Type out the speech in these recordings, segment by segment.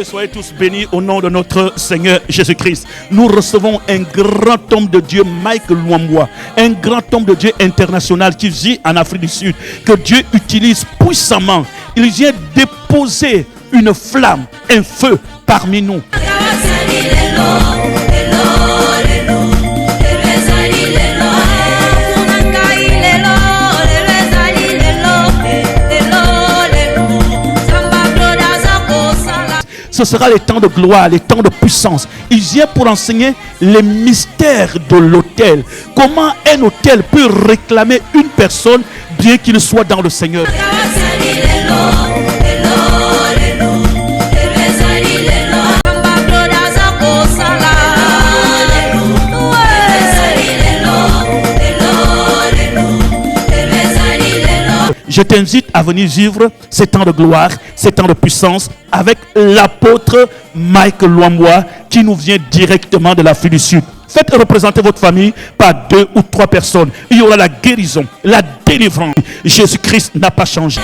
soyez tous bénis au nom de notre Seigneur Jésus-Christ. Nous recevons un grand homme de Dieu, Mike Luambwa, un grand homme de Dieu international qui vit en Afrique du Sud, que Dieu utilise puissamment. Il vient déposer une flamme, un feu parmi nous. Ce sera les temps de gloire, les temps de puissance. Il vient pour enseigner les mystères de l'autel. Comment un autel peut réclamer une personne bien qu'il soit dans le Seigneur. Je t'invite à venir vivre ces temps de gloire, ces temps de puissance avec l'apôtre Mike Luambwa qui nous vient directement de l'Afrique du Sud. Faites représenter votre famille par 2 ou 3 personnes. Il y aura la guérison, la délivrance. Jésus-Christ n'a pas changé.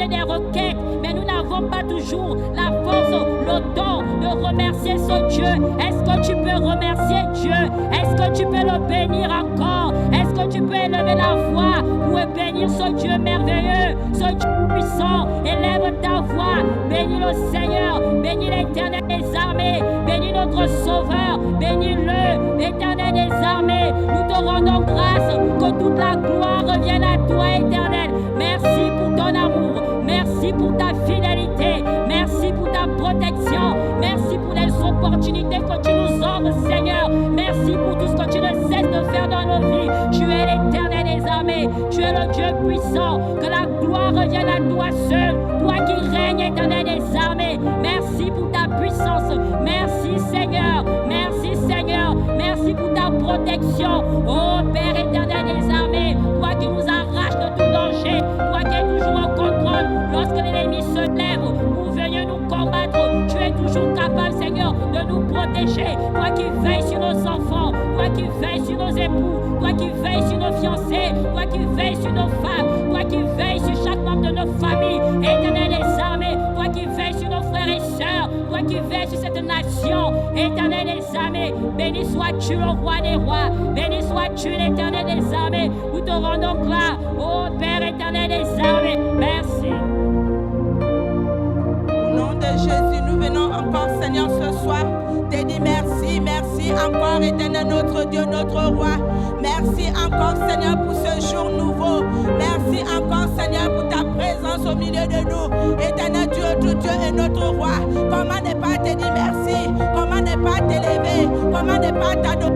Des requêtes, mais nous n'avons pas toujours la force, le don de remercier ce Dieu. Est-ce que tu peux remercier Dieu? Est-ce que tu peux le bénir encore? Est-ce que tu peux élever la voix pour bénir ce Dieu merveilleux, ce Dieu puissant? Élève ta voix, bénis le Seigneur, bénis l'Éternel des armées, bénis notre Sauveur, bénis-le, l'Éternel des armées. Nous te rendons grâce, que toute la gloire revienne à toi, Éternel. Merci pour ton amour. Merci pour ta fidélité, merci pour ta protection, merci pour les opportunités que tu nous offres, Seigneur. Merci pour tout ce que tu ne cesses de faire dans nos vies. Tu es l'Éternel des armées, tu es le Dieu puissant. Que la gloire revienne à toi seul, toi qui règnes, Éternel des armées. Merci pour ta puissance, merci Seigneur, merci Seigneur, merci pour ta protection. Oh Père éternel des armées, toi qui nous arraches de tout danger, toi qui es toujours en contrôle. Lorsque l'ennemi se lève pour venir nous combattre, tu es toujours capable, Seigneur, de nous protéger. Toi qui veilles sur nos enfants, toi qui veilles sur nos époux, toi qui veilles sur nos fiancés, toi qui veilles sur nos femmes, toi qui veilles sur chaque membre de nos familles. Éternel des armées, toi qui veilles sur nos frères et sœurs, toi qui veilles sur cette nation. Éternel des armées, béni sois-tu le roi des rois, béni sois-tu l'Éternel des armées. Nous te rendons gloire, ô Père éternel des armées. Merci. Au nom de Jésus, nous venons encore, Seigneur, ce soir, te dire merci, merci encore, éternel notre Dieu, notre roi. Merci encore, Seigneur, pour ce jour nouveau. Merci encore, Seigneur, pour ta présence au milieu de nous. Éternel Dieu, notre Dieu et notre roi. Comment ne pas te dire merci? Comment ne pas t'élever? Comment ne pas t'adorer?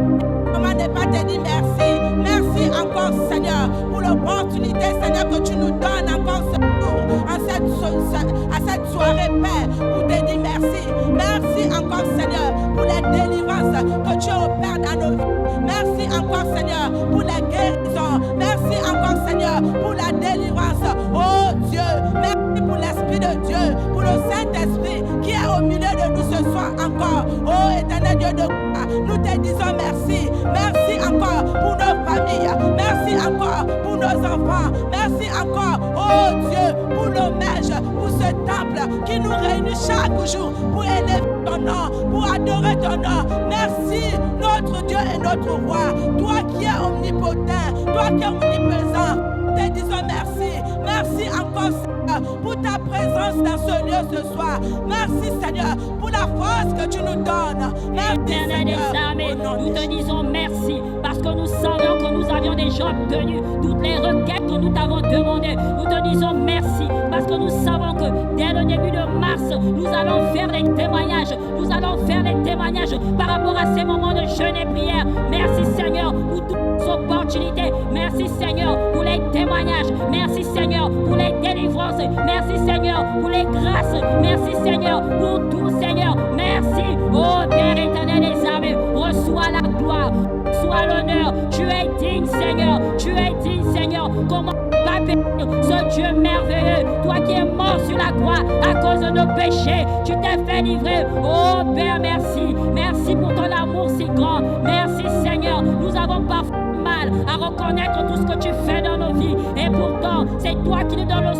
Comment ne pas te dire merci? Merci encore, Seigneur, pour l'opportunité, Seigneur, que tu nous donnes encore ce jour, à cette soirée, Père, pour te dire merci. Merci encore, Seigneur, pour la délivrance que tu opères dans nos vies. Merci encore, Seigneur, pour la guérison. Merci encore, Seigneur, pour la délivrance. Oh Dieu, merci pour l'Esprit de Dieu, pour le Saint-Esprit qui est au milieu de nous ce soir encore. Oh éternel Dieu de gloire, nous te disons merci. Merci encore pour nos familles. Merci encore pour nos enfants. Merci encore, oh Dieu, pour nos mages, pour ce temple qui nous réunit chaque jour pour élever ton nom, pour adorer ton nom. Merci, notre Dieu et notre roi. Toi qui es omnipotent, toi qui es omniprésent, nous te disons merci. Merci encore, Seigneur, pour ta présence dans ce lieu ce soir. Merci, Seigneur, pour la force que tu nous donnes. Merci, Éternel des armées, nous te disons merci parce que nous savions que nous avions déjà obtenu toutes les requêtes que nous t'avons demandées. Nous te disons merci parce que nous savons que dès le début de mars, nous allons faire des témoignages témoignages. Nous allons faire les témoignages par rapport à ces moments de jeûne et prière. Merci Seigneur pour toutes les opportunités. Merci Seigneur pour les témoignages. Merci Seigneur pour les délivrances. Merci Seigneur pour les grâces. Merci Seigneur pour tout Seigneur. Merci. Oh Père éternel des armées, reçois la gloire, reçois l'honneur. Tu es digne Seigneur. Tu es digne Seigneur. Comment pas bénir ce Dieu merveilleux, toi qui es mort sur la croix à cause de nos péchés, tu t'es fait livrer. Oh Père, merci. Merci pour ton amour si grand. Merci Seigneur. Nous avons parfois mal à reconnaître tout ce que tu fais dans nos vies. Et pourtant, c'est toi qui nous donnes le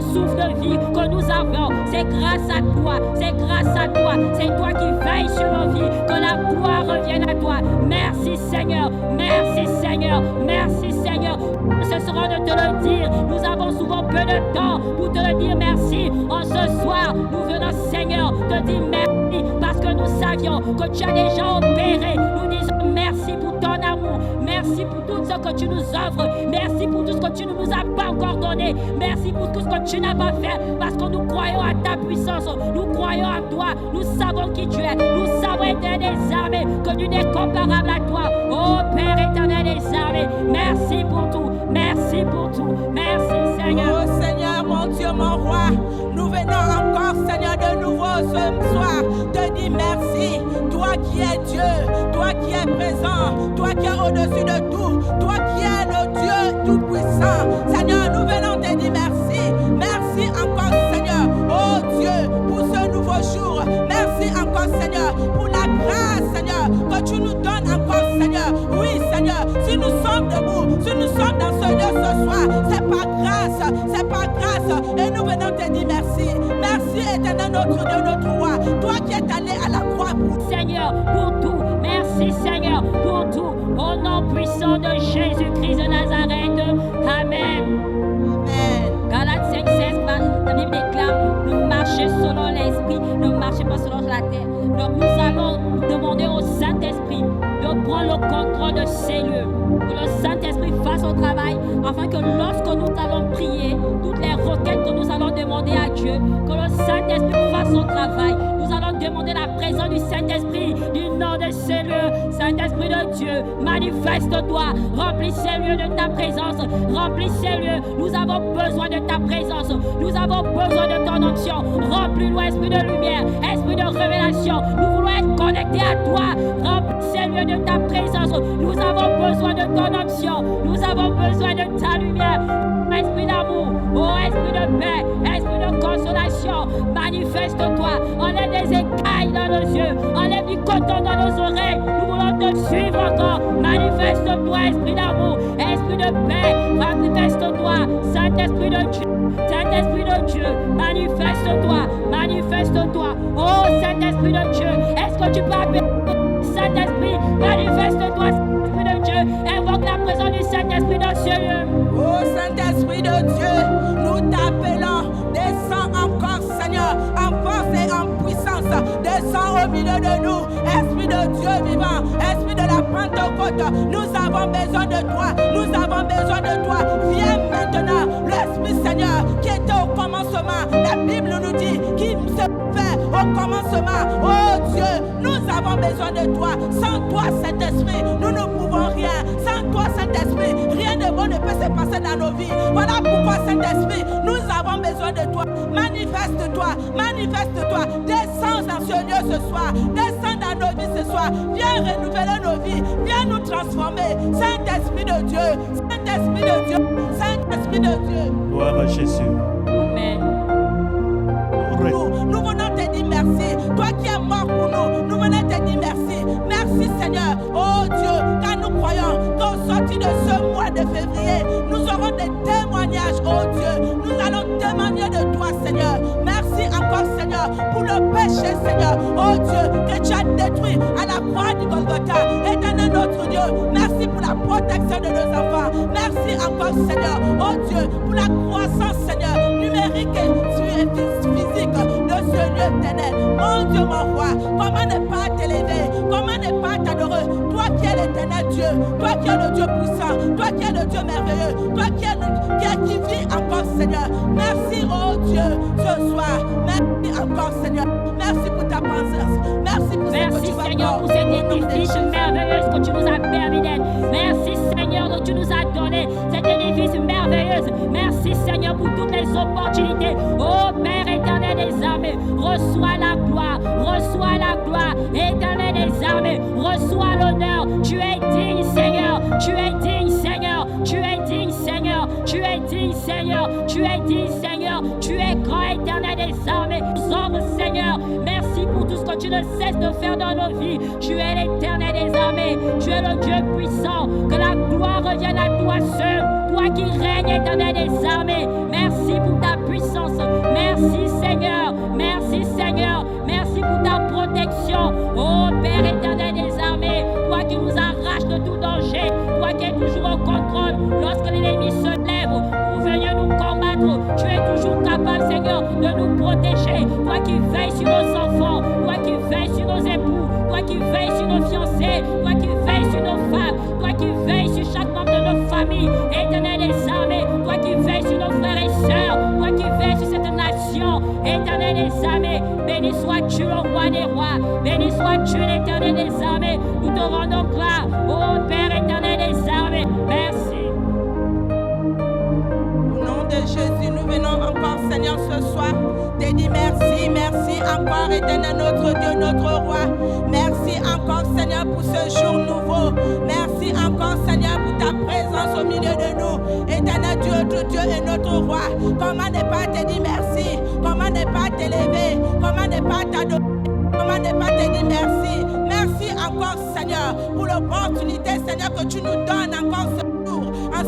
souffle de vie que nous avons. C'est grâce à toi. C'est grâce à toi. C'est toi qui veilles sur nos vies. Que la gloire revienne à toi. Merci Seigneur. Merci Seigneur. Merci Seigneur. Ce sera de te le dire. Nous avons souvent peu de temps pour te le dire merci. En ce soir, nous venons Seigneur te dire merci parce que nous savions que tu as déjà opéré. Nous disons merci pour ton amour. Merci pour tout ce que tu nous offres. Merci pour tout ce que tu ne nous as pas encore donné. Merci pour tout ce que tu n'as pas fait parce que nous croyons à ta puissance. Nous croyons à toi. Nous savons qui tu es. Nous savons éternel des armées que tu n'es comparable à toi. Oh Père éternel des armées, merci pour tout. Merci pour tout. Merci Seigneur. Oh Seigneur, mon Dieu, mon roi, nous venons encore Seigneur de nouveau ce soir te dire merci. Toi qui es Dieu, toi qui es présent, toi qui es au-dessus de tout, toi qui es le Dieu tout-puissant. Seigneur, nous venons te dire merci. Merci encore Seigneur, oh Dieu, pour ce nouveau jour. Merci encore Seigneur, pour la grâce Seigneur, que tu nous donnes encore Seigneur. Oui Seigneur, si nous sommes debout, si nous sommes dans ce lieu ce soir, c'est pas grâce, c'est pas grâce. Et nous venons te dire merci. Merci éternel notre Dieu, notre roi. Toi qui es allé à la croix pour Seigneur, pour tout. Merci Seigneur, pour tout. Au nom puissant de Jésus-Christ de Nazareth. Amen. Amen. Galates 5:16, la Bible déclare, ne marchez selon l'esprit, ne marchez pas selon la terre. Donc nous allons demander au Saint-Esprit de prendre le contrôle de ces lieux. Que le Saint-Esprit fasse son travail afin que lorsque nous allons prier, toutes les requêtes que nous allons demander à Dieu, que le Saint-Esprit fasse son travail. Nous allons demander la présence du Saint-Esprit, du nom de ces lieux. Saint-Esprit de Dieu, manifeste-toi, remplis ces lieux de ta présence, remplis ces lieux. Nous avons besoin de ta présence, nous avons besoin de ton onction. Remplis-nous, esprit de lumière, esprit de révélation. Nous voulons être connectés à toi. Remplis ces lieux de ta présence. Nous avons besoin de ton onction, nous avons besoin de ta lumière. Esprit d'amour, oh esprit de paix, esprit de consolation, manifeste-toi. Enlève les écailles dans nos yeux, enlève du coton dans nos oreilles. Nous voulons te suivre encore. Manifeste-toi, esprit d'amour, esprit de paix, manifeste-toi. Saint-Esprit de Dieu, Saint-Esprit de Dieu, manifeste-toi, manifeste-toi. Oh Saint-Esprit de Dieu, est-ce que tu peux appeler Saint-Esprit, manifeste-toi, Saint-Esprit de Dieu, invoque la présence du Saint-Esprit dans ce lieu. Oh Saint-Esprit de Dieu, nous t'appelons, descends encore Seigneur, en force et en puissance, descends au milieu de nous, Esprit de Dieu vivant, Esprit de la Pentecôte, nous avons besoin de toi, nous avons besoin de toi, viens maintenant, l'Esprit Seigneur qui était au commencement, la Bible nous dit qu'il se fait au commencement, oh Dieu, nous avons besoin de toi, sans toi Saint-Esprit, nous ne pouvons rien, sans toi Saint-Esprit, rien de bon ne peut se passer dans nos vies. Voilà pourquoi Saint-Esprit, nous avons besoin de toi. Manifeste-toi, manifeste-toi. Descends dans ce lieu ce soir. Descends dans nos vies ce soir. Viens renouveler nos vies. Viens nous transformer. Saint-Esprit de Dieu, Saint-Esprit de Dieu, Saint-Esprit de Dieu. Gloire à Jésus. Amen. Nous venons te dire merci. Toi qui es mort pour nous, nous venons te dire merci. Merci Seigneur. Oh Dieu, car nous croyons qu'au sortir de ce mois de février, nous aurons des témoignages, oh Dieu. Nous allons témoigner de toi Seigneur. Merci encore Seigneur pour le péché Seigneur. Oh Dieu, que tu as détruit à la croix du Golgotha. Éternel notre Dieu, merci pour la protection de nos enfants. Merci encore Seigneur. Oh Dieu, pour la croissance Seigneur, numérique et physique de ce lieu éternel. Mon Dieu, mon roi, comment ne pas t'élever, comment ne pas t'adorer, toi qui es l'éternel Dieu, toi qui es le Dieu puissant, toi qui es le Dieu merveilleux, toi qui vit encore Seigneur. Merci oh Dieu ce soir, merci encore Seigneur, merci pour ta exerces. Merci pour ce que Merci tu vas Seigneur faire. pour cet Au nom de édifice Jésus. merveilleux que tu nous as permis d'être. Merci Seigneur que tu nous as donné cet édifice merveilleux. Merci Seigneur pour toutes les opportunités. Oh Père éternel des armées, reçois la gloire, éternel des armées, reçois l'honneur. Tu es digne Seigneur, tu es digne Seigneur, tu es digne Seigneur, tu es digne Seigneur, tu es digne Seigneur, tu es grand éternel des armées. Nous sommes Seigneur, merci pour tout ce que tu ne cesses de faire dans nos vies. Tu es l'éternel des armées, tu es le Dieu puissant. Que la gloire revienne à toi seul, toi qui règnes éternel des armées. Merci pour ta puissance, merci Seigneur, merci Seigneur, merci pour ta protection. Oh Père éternel des armées, toi qui nous arraches de tout danger, toi qui es toujours au contrôle lorsque l'ennemi se lève pour venir nous combattre. Tu es toujours capable Seigneur de nous protéger, toi qui veilles sur nos enfants, toi qui veilles sur nos époux, toi qui veilles sur nos fiancés, toi qui veilles sur nos femmes, toi qui veilles sur chaque membre de nos familles, éternel des armées, toi qui veilles sur nos frères et sœurs, toi qui veilles sur cette nation, éternel des armées. Béni sois-tu le roi des rois, béni sois-tu l'éternel des armées. Nous te rendons gloire, ô Père éternel des armées. Merci. Au nom de Jésus, nous venons encore, Seigneur, ce soir, te dire merci, merci encore, éternel notre Dieu, notre roi. Merci encore, Seigneur, pour ce jour nouveau. Merci encore, Seigneur, pour ta présence au milieu de nous. Éternel Dieu, notre Dieu et notre roi. Comment ne pas te dire merci? Comment ne pas t'élever? Comment ne pas t'adorer? Comment ne pas te dire merci? Merci encore, Seigneur, pour l'opportunité, Seigneur, que tu nous donnes encore ce jour, à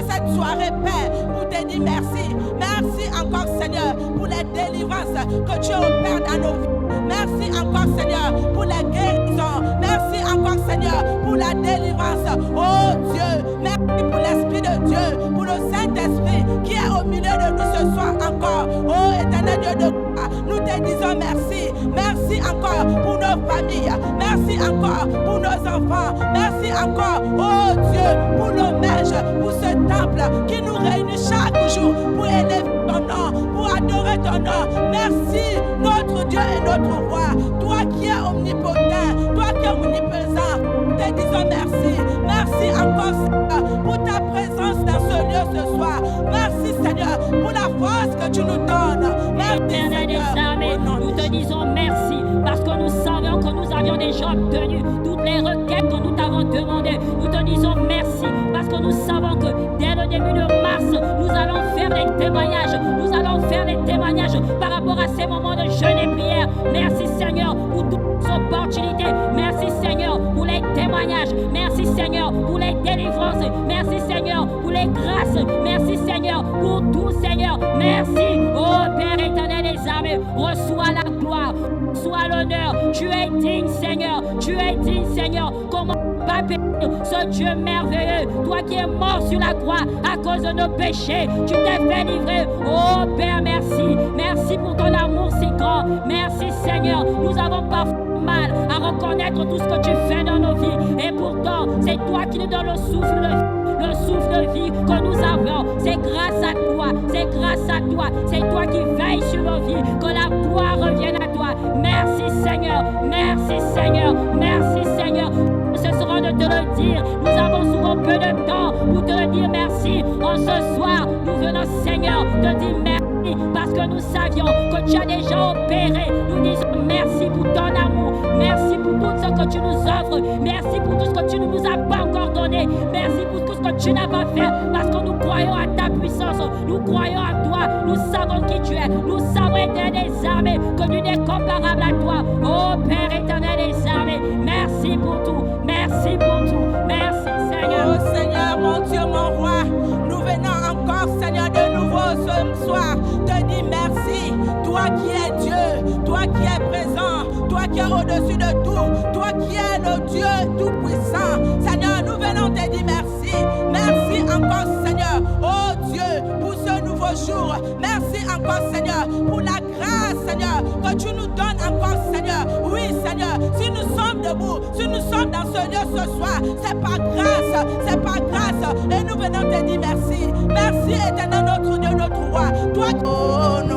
cette soirée, Père, pour te dire merci. Merci encore, Seigneur, pour les délivrances que tu opères dans nos vies. Merci encore, Seigneur, pour la guérison. Merci encore, Seigneur, pour la délivrance. Oh Dieu, merci pour l'Esprit de Dieu, pour le Saint-Esprit qui est au milieu de nous ce soir encore. Oh éternel Dieu de gloire, nous te disons merci. Merci encore pour nos familles. Merci encore pour nos enfants. Merci encore, oh Dieu, pour nos mèches, pour ce temple qui nous réunit chaque jour pour élever ton nom, pour adorer ton nom. Merci, notre Dieu et notre roi. Toi qui es omnipotent, toi qui es omniprésent, te disons merci. Merci encore, Seigneur, pour ta présence dans ce lieu ce soir. Merci, Seigneur, pour la force que tu nous donnes. Merci, Éternel des Seigneur. armées, nous te disons merci parce que nous savions que nous avions déjà obtenu toutes les requêtes que nous t'avons demandées. Nous te disons merci parce que nous savons que dès le début de mars, nous allons faire des témoignages. Nous allons faire des témoignages par rapport à ces moments de jeûne et prière. Merci Seigneur pour toutes les opportunités. Merci Seigneur pour les témoignages. Merci Seigneur pour les délivrances. Merci Seigneur pour les grâces. Merci Seigneur pour tout Seigneur. Merci. Oh Père éternel des armées, reçois la gloire, reçois l'honneur. Tu es digne Seigneur. Tu es digne Seigneur. Comment pas bénir ce Dieu merveilleux, toi qui es mort sur la croix à cause de nos péchés, tu t'es fait livrer. Oh Père, merci. Merci pour ton amour si grand. Merci Seigneur. Nous avons parfois mal à reconnaître tout ce que tu fais dans nos vies. Et pourtant, c'est toi qui nous donnes le souffle de vie. Le souffle de vie que nous avons, c'est grâce à toi, c'est grâce à toi, c'est toi qui veilles sur nos vies, que la gloire revienne à toi. Merci Seigneur, merci Seigneur, merci Seigneur. Ce sera de te le dire, nous avons souvent peu de temps pour te le dire merci. En ce soir, nous venons Seigneur te dire merci parce que nous savions que tu as déjà opéré. Nous disons merci pour ton amour, merci pour tout ce que tu nous offres, merci pour tout ce que tu ne nous as pas encore donné, merci pour tout ce que tu n'as pas fait parce que nous croyons à ta puissance, nous croyons à toi, nous savons qui tu es, nous savons éternel des armées que tu n'es comparable à toi. Oh Père éternel des armées, merci pour tout, merci pour tout, merci Seigneur. Oh Seigneur, mon Dieu, mon roi, nous venons encore Seigneur de nouveau ce soir te dire merci. Toi qui es Dieu, toi qui es présent, toi qui es au-dessus de tout, toi qui es le Dieu tout-puissant. Seigneur, nous venons te dire merci. Merci encore Seigneur, oh Dieu, pour ce nouveau jour. Merci encore Seigneur, pour la grâce Seigneur, que tu nous donnes encore Seigneur. Oui Seigneur, si nous sommes debout, si nous sommes dans ce lieu ce soir, c'est par grâce, c'est par grâce. Et nous venons te dire merci. Merci éternel notre Dieu, notre roi. Toi, oh non.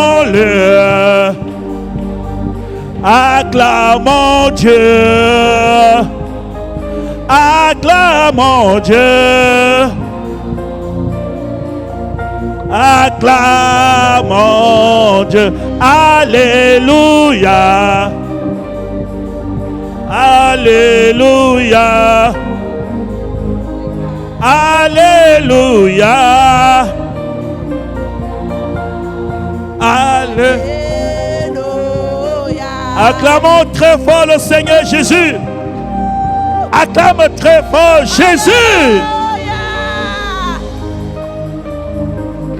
Acclamons-le. Acclamons Dieu. Acclamons Dieu. Acclamons Dieu. Alléluia. Alléluia. Alléluia. Alléluia. Acclamons très fort le Seigneur Jésus. Acclame très fort Jésus.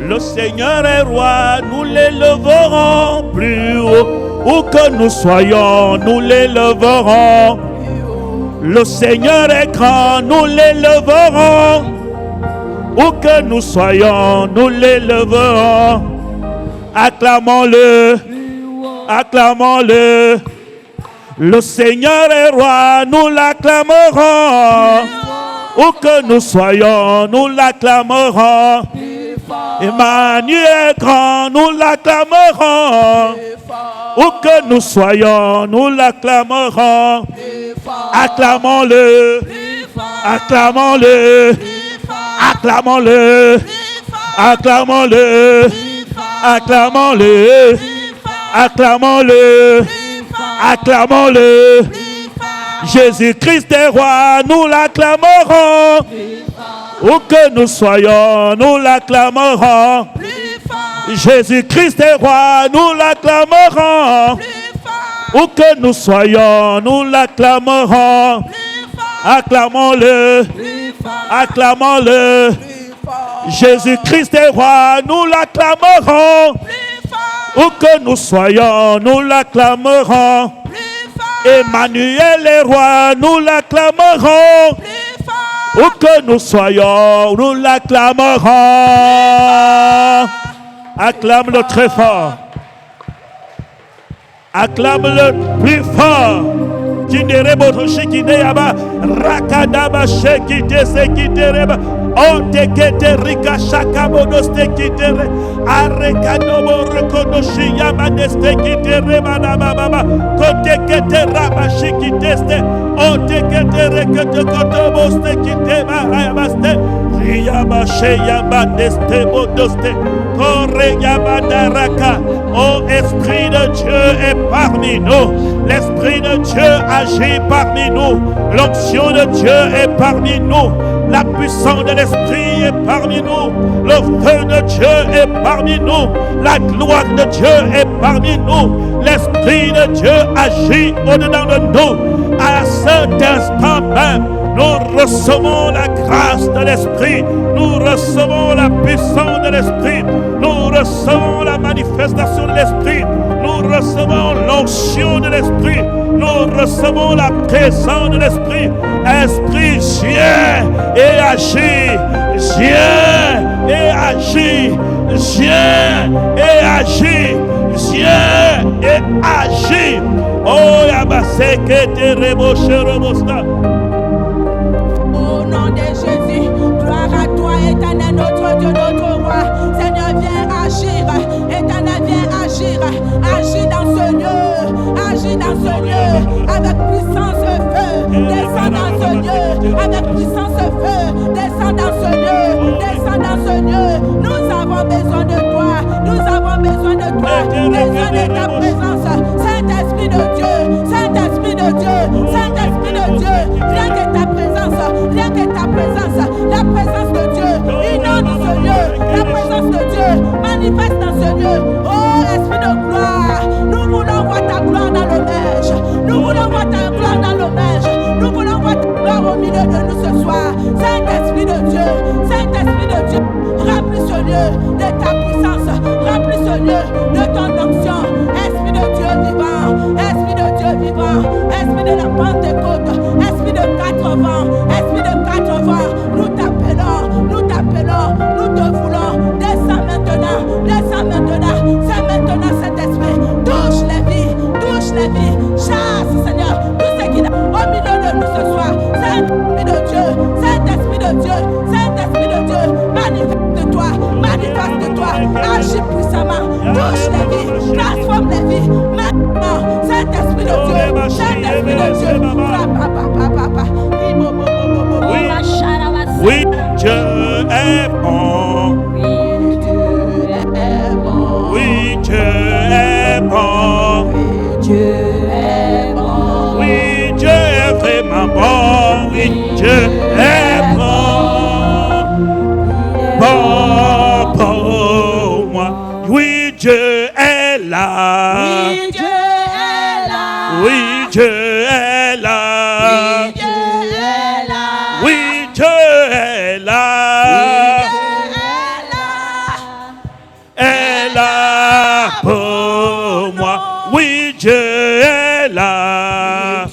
Le Seigneur est roi, nous l'éleverons plus haut. Où que nous soyons, nous l'éleverons. Le Seigneur est grand, nous l'éleverons. Où que nous soyons, nous l'éleverons. Acclamons-le, acclamons-le. Le Seigneur est roi, nous l'acclamerons. Où que nous soyons, nous l'acclamerons. Emmanuel grand, nous l'acclamerons. Où que nous soyons, nous l'acclamerons. Acclamons-le, acclamons-le, acclamons-le, acclamons-le, acclamons-le, acclamons-le, acclamons-le. Jésus-Christ est roi, nous l'acclamerons. Où que nous soyons, nous l'acclamerons. Jésus-Christ est roi, nous l'acclamerons. Où que nous soyons, nous l'acclamerons. Acclamons-le, acclamons-le. Jésus-Christ est roi, nous l'acclamerons. Où que nous soyons, nous l'acclamerons. Emmanuel est roi, nous l'acclamerons. Où que nous soyons, nous l'acclamerons. Acclame-le très fort. Acclame-le plus fort. Kinderebo Shikideyaba, Rakadaba Shekite Sekitereba, Otekete Rika Shakabodoste Kitere, Arekadobo Rekodoshi Yamadeste Kitereba Baba, Kotekete Raba Shikiteste, Otekete Rekete Kotoboste Kiteba Rabaste, Riyabashe Yabadeste Bodoste, Kore Yabadaraka. Oh, Esprit de Dieu est parmi nous. L'Esprit de Dieu agit parmi nous. L'onction de Dieu est parmi nous. La puissance de l'Esprit est parmi nous. Le feu de Dieu est parmi nous. La gloire de Dieu est parmi nous. L'Esprit de Dieu agit au-dedans de nous. À cet instant même, nous recevons la grâce de l'Esprit. Nous recevons la puissance de l'Esprit. Nous recevons la manifestation de l'Esprit. Nous recevons l'onction de l'Esprit. Nous recevons la présence de l'Esprit. Esprit, viens et agis. Viens et agis. Viens et agis. Viens et agis. Oh, Yabaseke Tereboche Robosta. Au nom de Jésus, gloire à toi, éternel, notre Dieu, notre roi. Seigneur, viens agir. Éternel, viens agir. Agis dans ce lieu. Agis dans ce lieu. Avec puissance feu. Descends dans ce lieu. Avec puissance feu. Descends dans ce lieu. Descends dans ce lieu. Nous avons besoin de toi. Nous avons besoin de toi. Besoin de ta présence. Saint-Esprit de Dieu. Saint-Esprit de Dieu. Saint-Esprit de Dieu. Rien que ta présence. Rien que ta présence. La présence de Dieu. Inonde ce lieu. La présence de Dieu. Manifeste dans ce lieu. Oh, Esprit de gloire. Nous voulons voir ta gloire dans le neige. Nous voulons voir ta gloire dans le neige. Nous voulons voir ta gloire au milieu de nous ce soir. Saint-Esprit de Dieu. Saint-Esprit de Dieu. Remplis ce lieu de ta puissance. Remplis ce lieu de ton onction. Esprit de Dieu vivant. Esprit de Dieu vivant. Esprit de la Pentecôte. Esprit de 4 vents. Esprit de 4 vents. Nous t'appelons. Nous t'appelons. Nous te voulons. Descends maintenant. Descends maintenant. C'est maintenant cet esprit. Touche les vies. Touche les vies. Chasse, Seigneur. Tout ce qu'il a au milieu de nous ce soir. Saint-Esprit de Dieu. Saint-Esprit de Dieu. Saint-Esprit de Dieu. Manifeste-toi. Manifeste-toi. Agis puissamment. Touche les vies. Transforme les vies. Maintenant. Saint-Esprit Saint-Esprit de Dieu. Oui, Dieu est bon. Oui, Dieu est bon. Oui, Dieu est vraiment bon. Oui, Dieu est bon. Bon pour moi. Oui, Dieu est là. Oui, Dieu est là. Oui, Dieu est là. Oui, Dieu est là. Est là pour moi. Oui, Dieu est là.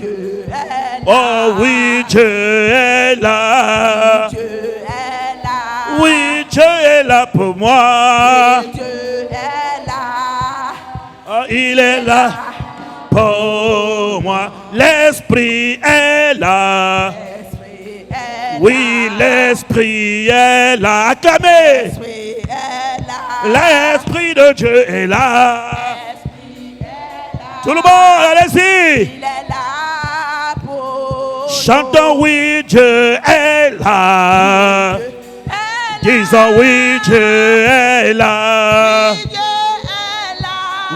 Oh oui, Dieu est là. Oui, Dieu est là pour moi. Oh, il est là pour moi. L'Esprit est là. Oui, l'Esprit est là. Acclamez. L'Esprit de Dieu est là. Tout le monde, allez-y. Il est là pour Chantons, oui, Dieu est là. Disons, oui, Dieu est là.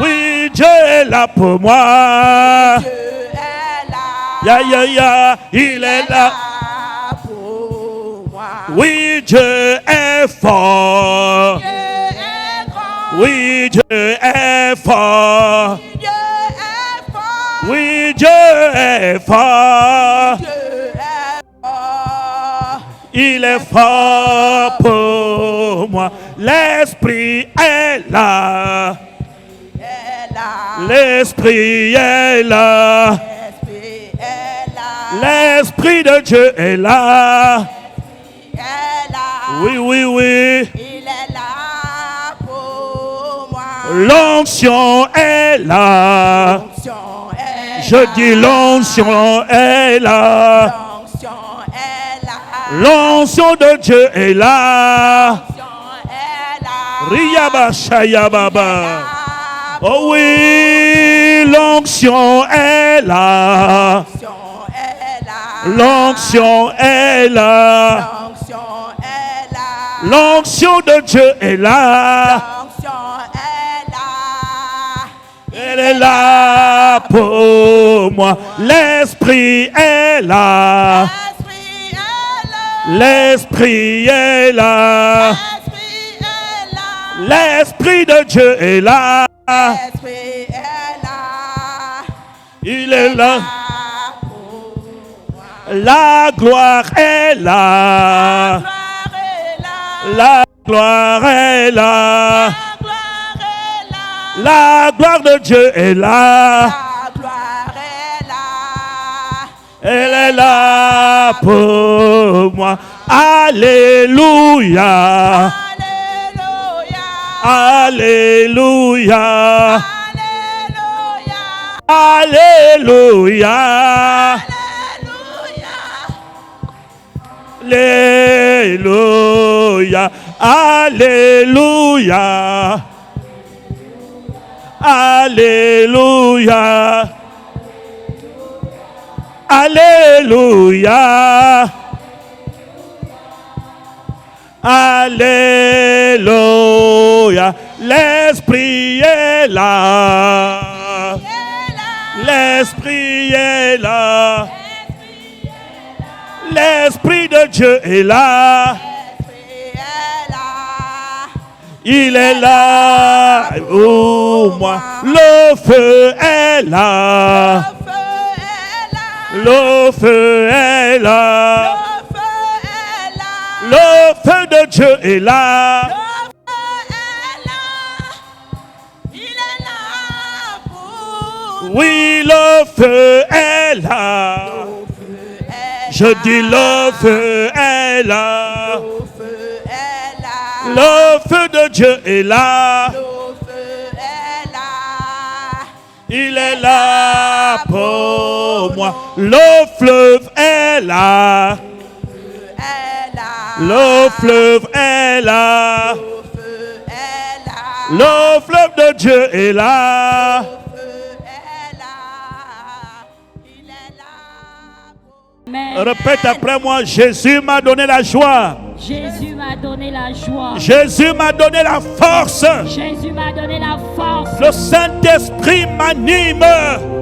Oui, Dieu est là pour moi. Ya, ya, ya, il est là. Oui, Dieu est fort. Oui, Dieu est fort. Oui, Dieu est fort. Il est fort pour moi. L'Esprit est là. L'Esprit est là. L'Esprit de Dieu est là. Oui, oui, oui. Il est là pour moi. L'onction est là. Je dis l'onction est là. L'onction de Dieu est là. Riyaba Shayababa. Oh oui, l'onction est là. L'onction est là. L'onction de Dieu est là. Elle est là pour moi. L'Esprit est là. L'Esprit est là. L'Esprit de Dieu est là. Il est là. La gloire est là. La gloire est là. La gloire de Dieu est là. Elle est là pour moi. Alléluia. Alléluia. Alléluia. Alléluia. Alléluia. Alléluia. Alléluia. Alléluia. L'Esprit est là. L'Esprit est là. L'Esprit de Dieu est là. Il est là pour moi. Le feu est là. Le feu est là. Le feu de Dieu est là. Oui, le feu est là. Je dis le feu est là. Le feu de Dieu est là. Il est là pour moi. Le fleuve est là. Le fleuve est là. Le fleuve de Dieu est là. Amen. Répète après moi, Jésus m'a donné la joie. Jésus m'a donné la joie. Jésus m'a donné la force. Jésus m'a donné la force. Le Saint-Esprit m'anime.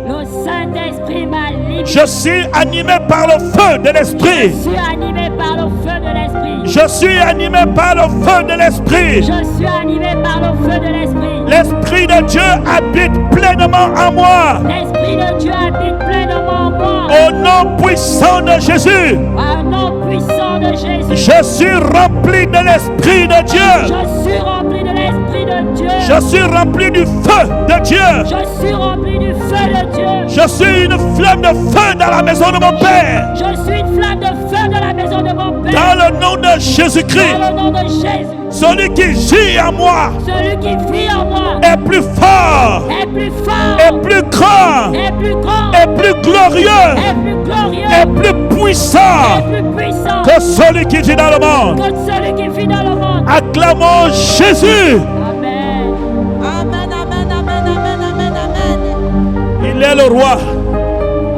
Le Saint-Esprit m'anime. Je suis animé par le feu de Je l'Esprit. suis animé par le feu de l'Esprit. Je suis animé par le feu de l'Esprit. Je suis animé par le feu de l'Esprit. L'Esprit de Dieu habite pleinement en moi. L'Esprit de Dieu habite pleinement en moi. Au nom puissant de Jésus, Au nom puissant de Jésus. je suis rempli de l'Esprit de Dieu. Je suis rempli de l'Esprit de Dieu. Je suis rempli du feu de Dieu. Je suis rempli du feu de Dieu. Je suis une flamme de feu dans la maison de mon Père. Je suis une flamme de feu dans la maison de mon Père. Dans le nom de Jésus-Christ, Dans le nom de Jésus. celui qui vit en moi Celui qui vit en moi est plus fort, est plus fort, est plus grand, est plus grand, est plus glorieux, est plus glorieux, est plus puissant est plus puissant que celui qui vit dans le monde. que celui qui vit dans le monde. Acclamons Jésus. Amen. Amen, amen, amen, amen, amen, amen. Il est le roi.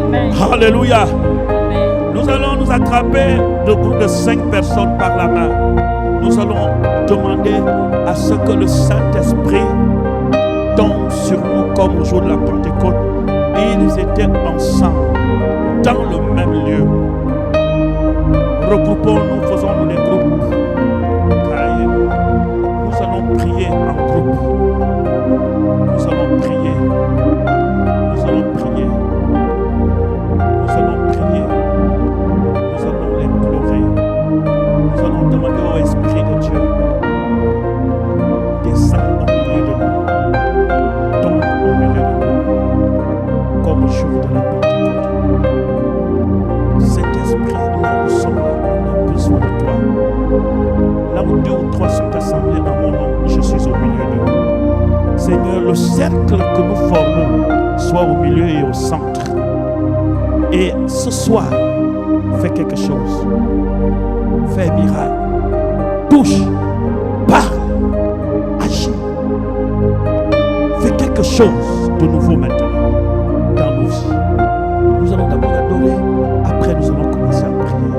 Amen. Alléluia. Amen. Nous allons nous attraper de groupe de 5 personnes par la main. Nous allons demander à ce que le Saint-Esprit tombe sur nous comme au jour de la Pentecôte. Et ils étaient ensemble, dans le même lieu. Regroupons-nous, faisons-nous des groupes. Car nous allons prier en groupe. Nous allons prier. Nous allons prier. Nous allons prier. Nous allons l'implorer. Nous allons demander au Esprit de Dieu, descends au milieu de nous, tombe au milieu de nous, comme au jour de la Pentecôte. Cet esprit, là où nous sommes, on a besoin de toi. Là où 2 ou 3 sont assemblés en mon nom, je suis au milieu d'eux. Seigneur, le cercle que nous formons soit au milieu et au centre. Et ce soir, fais quelque chose. Fais un miracle. Touche, parle, agis. Fais quelque chose de nouveau maintenant dans nos vies. Nous allons d'abord adorer, après nous allons commencer à prier.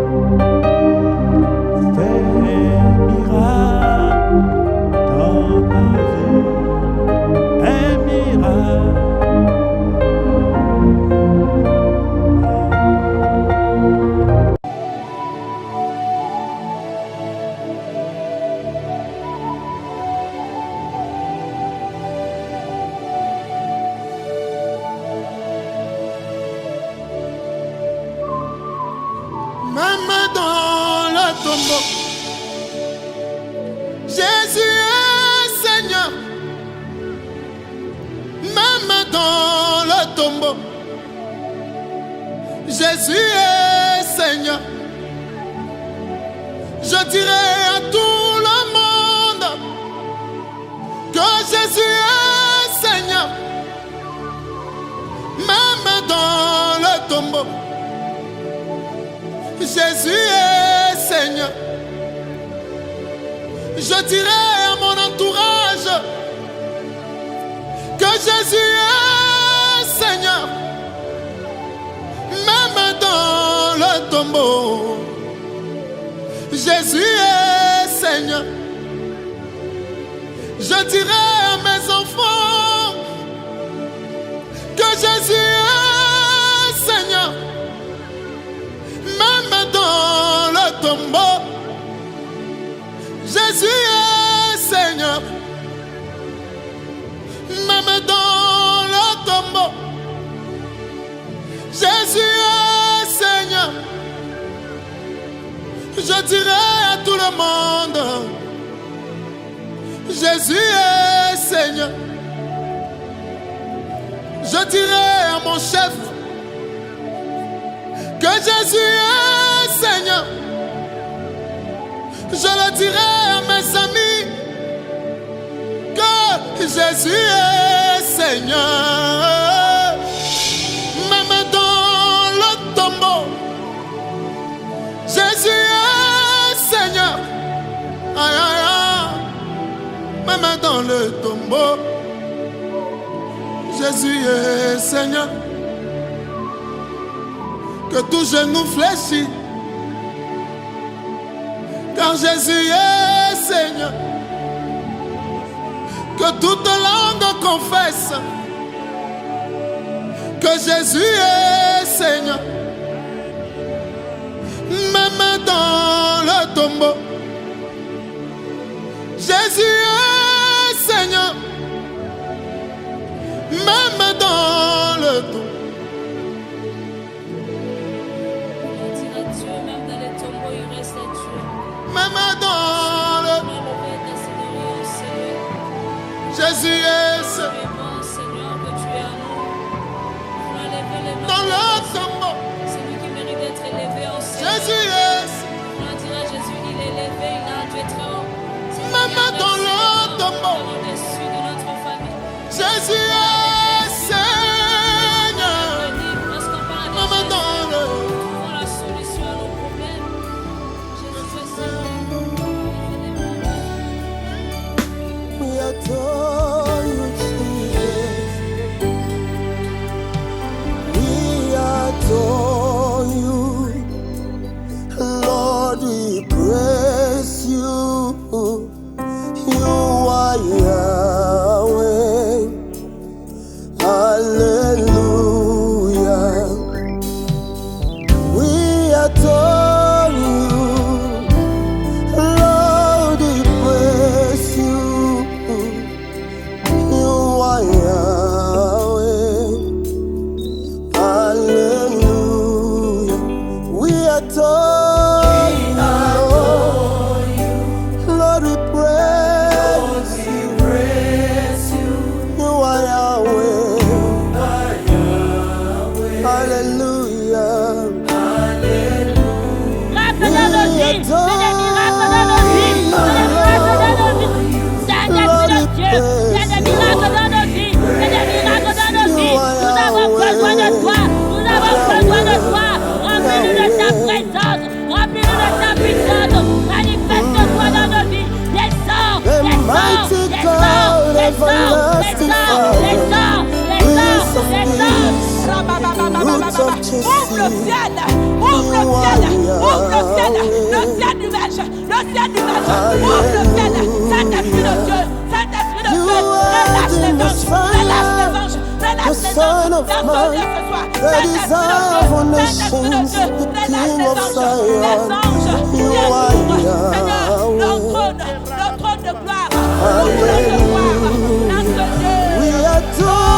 Fais un miracle dans ma vie, un miracle. Même dans le tombeau, Jésus est Seigneur. Même dans le tombeau, Jésus est Seigneur. Je dirai à tout le monde que Jésus est Seigneur. Même dans le tombeau, Jésus est Seigneur. Je dirai à mon entourage que Jésus est Seigneur. Même dans le tombeau, Jésus est Seigneur. Je dirai à mes enfants que Jésus est Seigneur. Même dans le tombeau, Jésus est Seigneur. Même dans le tombeau, Jésus est Seigneur. Je dirai à tout le monde, Jésus est Seigneur. Je dirai à mon chef que Jésus est Seigneur. Je le dirai à mes amis que Jésus est Seigneur. Même dans le tombeau, Jésus est Seigneur. Aïe, aïe, aïe. Même dans le tombeau, Jésus est Seigneur. que tout genou fléchit, car Jésus est Seigneur. Que toute langue confesse que Jésus est Seigneur. Même dans le tombeau, Jésus est Seigneur. Même dans le tombeau. Même dans les tombeaux, il reste Dieu. Même dans le Jésus est Seigneur. Dans le tombeau, c'est lui qui mérite d'être élevé en ciel. Jésus est Seigneur. On dira Jésus, il est élevé, il a un Dieu très haut. Même dans le tombeau, au-dessus de notre famille. Jésus est Seigneur. Lorsqu'on parle de Même Jésus, dans le nous trouvons la solution à nos problèmes. Jésus est Seigneur. We adore you, Jesus. We adore you, Lord. We praise you. You are Yahweh. Hallelujah. We adore you, Lord. We praise you. You are Yahweh. Hallelujah. We adore you, Lord. We praise you. You are Yahweh. Hallelujah. Grâce dans nos vies, fais des miracles dans nos vies, fais des miracles dans nos vies. C'est un esprit de Dieu, fais des miracles dans nos vies, fais des miracles dans nos vies. Nous avons besoin de toi, nous avons besoin de toi. Remplis-nous de ta présence, remplis-nous de ta puissance. Manifeste-toi dans nos vies. Descends, descends, descends, descends, descends, descends, descends. Ouvre le ciel, ouvre le ciel, ouvre le ciel, le ciel nuage, le ciel nuage, ouvre le ciel, Saint-Esprit de Dieu, Saint-Esprit de Dieu, relâche les anges, relâche les anges, relâche les anges, personne ce soir, Saint-Esprit de Dieu, relâche les anges, Seigneur, le trône de gloire, le trône de gloire, dans ce Dieu. We adore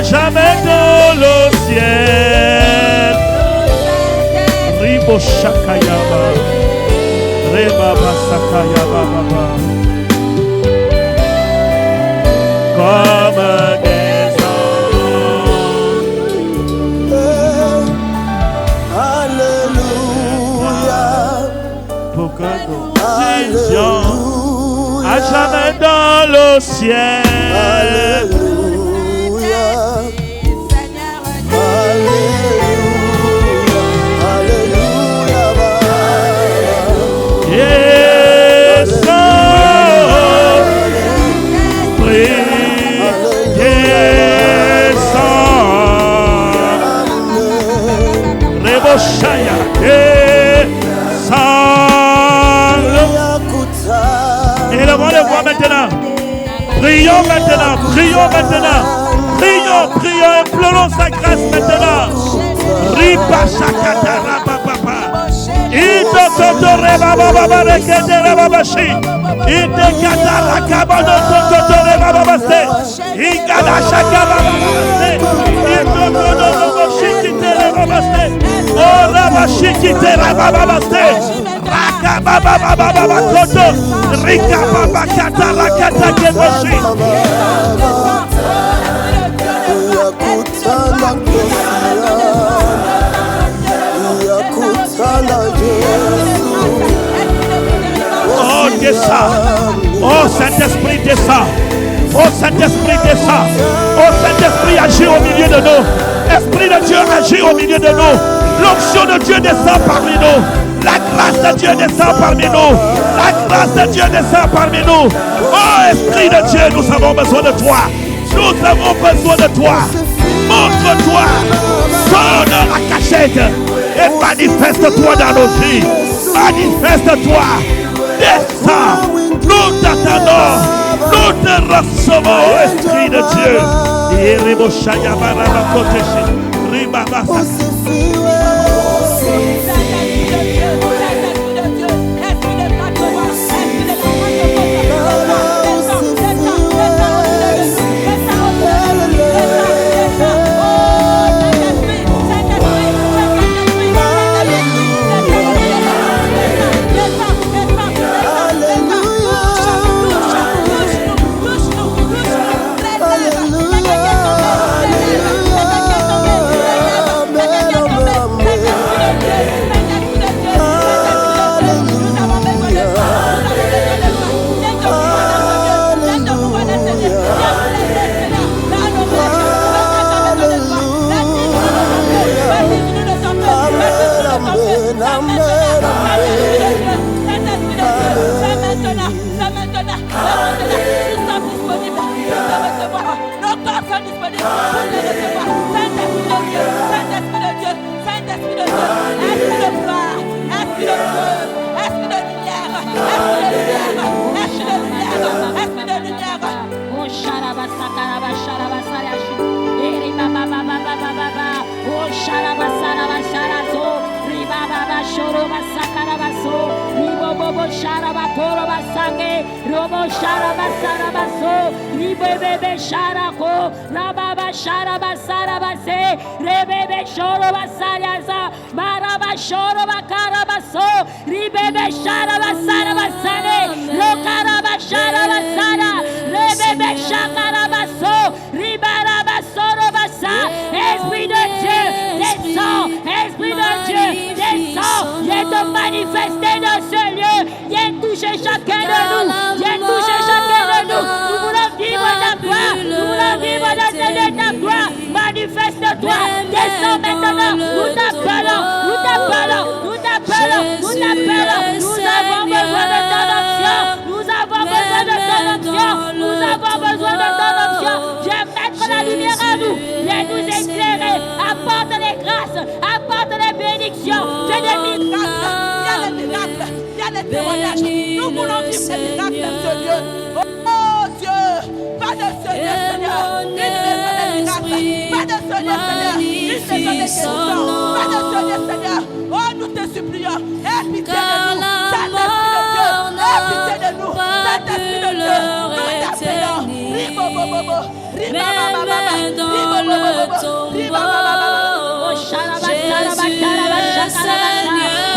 jamais dans le ciel. Rebo Shakayaba. Reba Basakayaba Baba. Comme des anges. Alléluia. Pour que nous visions à jamais dans le ciel. Alléluia. Alléluia. Alléluia. Yes, prie, yes, Reboshaya, yes, élevons les voix maintenant. Prions maintenant, prions maintenant. Prions, prions, implorons sa grâce maintenant. Ripa Shakata Rababa. Ito Totore Baba Rekete Rababashi. Ite Katara Kabano Totore Bababaste. Ikada Shakaba Bababaste. Ito Totoro Shikite Rababaste. Oh Rabashikite Rababaste. Rakababa Baba Koto. Rika Baba Katara Kata Keboshi. Oh, descends. Oh, Saint-Esprit, descends. Oh, Saint-Esprit, descends. Oh, Saint-Esprit, agis au milieu de nous. Esprit de Dieu, agis au milieu de nous. L'onction de Dieu descend parmi nous. La grâce de Dieu descend parmi nous. La grâce de Dieu descend parmi nous. Oh, Esprit de Dieu, nous avons besoin de toi. Nous avons besoin de toi. Montre-toi. Sors de la cachette et manifeste-toi dans nos vies. Manifeste-toi. Descends. Nous t'attendons. Nous te recevons, Esprit de Dieu. Esprit de Dieu, descends. Esprit de Dieu, descends. Viens te manifester dans ce lieu. Viens toucher chacun de nous. Viens toucher chacun de nous. Nous voulons vivre ta gloire. Nous voulons vivre dans ta gloire. Manifeste-toi. Descends maintenant. Nous t'appelons. Nous t'appelons. Nous t'appelons. Nous t'appelons. Nous avons besoin de ton onction. Nous avons besoin de ton onction. Nous avons besoin de ton onction. Viens mettre la lumière à nous. Viens nous éclairer. Apporte les grâces. Apporte les bénédictions. Fais des miracles. Il y a des miracles. Il y a des témoignages. Nous voulons vivre des miracles dans ce lieu. Oh Dieu. Pas de ce lieu, Seigneur. Une maison des miracles. Pas de ce lieu, Seigneur. Une maison des guérisons. Pas de ce lieu, Seigneur. Oh, nous te supplions. Aie pitié de nous. Saint-Esprit de Dieu. Aie pitié de nous. Saint-Esprit de Dieu. Nous t'appelons. Ribo-bo-bo-bo. Riba-ba-ba-ba-ba. Ribo-bo-bo-bo. Riba-ba-ba-ba-ba. Oh, Shalaba, Shalaba, Shalaba, Shalaba.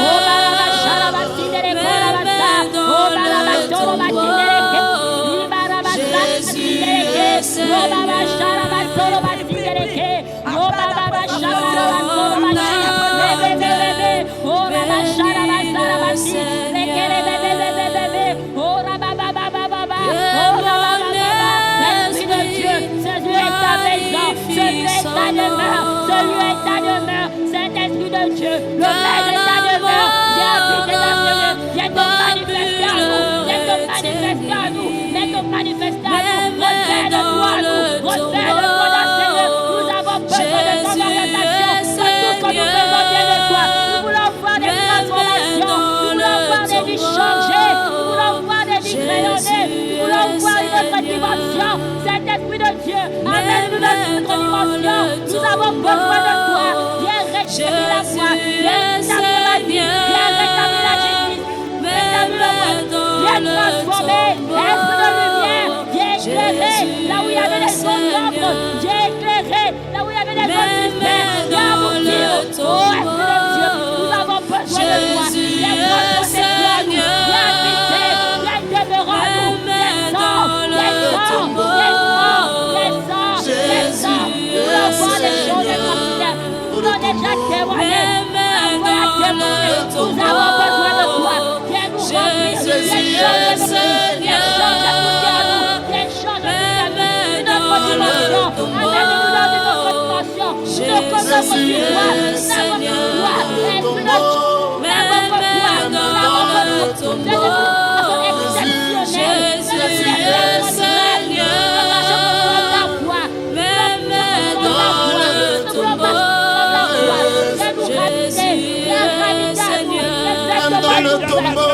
Saint-Esprit de Dieu, le Père de ta demeure, viens habiter dans ce lieu, viens te manifester à nous, viens te manifester à nous, viens te manifester à nous, refais-le-toi à nous, refais-le-toi dans ce lieu. Nous avons besoin de ton orientation, de tout ce que nous faisons vient de toi. Nous voulons voir des transformations, nous voulons voir des vies changées, nous voulons voir des vies rayonner, nous voulons voir une autre dimension. Saint-Esprit de Dieu, amène-nous dans une autre dimension. Nous avons besoin de toi. Viens rétablir la foi, viens rétablir la vie, viens rétablir la justice, rétablir le monde, viens transformer. Esprit de lumière, viens éclairer là où il y avait des zones d'ombre, viens éclairer là où il y avait des zones suspectes, viens aboutir. Oh, Esprit de Dieu, nous avons besoin de toi. Viens prendre possession à nous, viens habiter, viens demeurer en nous. Descends, descends, descends, descends, descends. Nous voulons voir des choses extraordinaires. Nous voulons déjà témoigner. Nous avons besoin de toi. Viens nous remplir. Viens changer nos vies. Viens changer tout à nous. Viens changer tout à nous. Une autre dimension. Amène-nous dans une autre dimension. Nous ne connaissons que toi. Nous n'avons que toi. Esprit de Dieu. Nous n'avons que toi. Nous n'avons que toi. Viens de façon exceptionnelle. Dans le tombeau,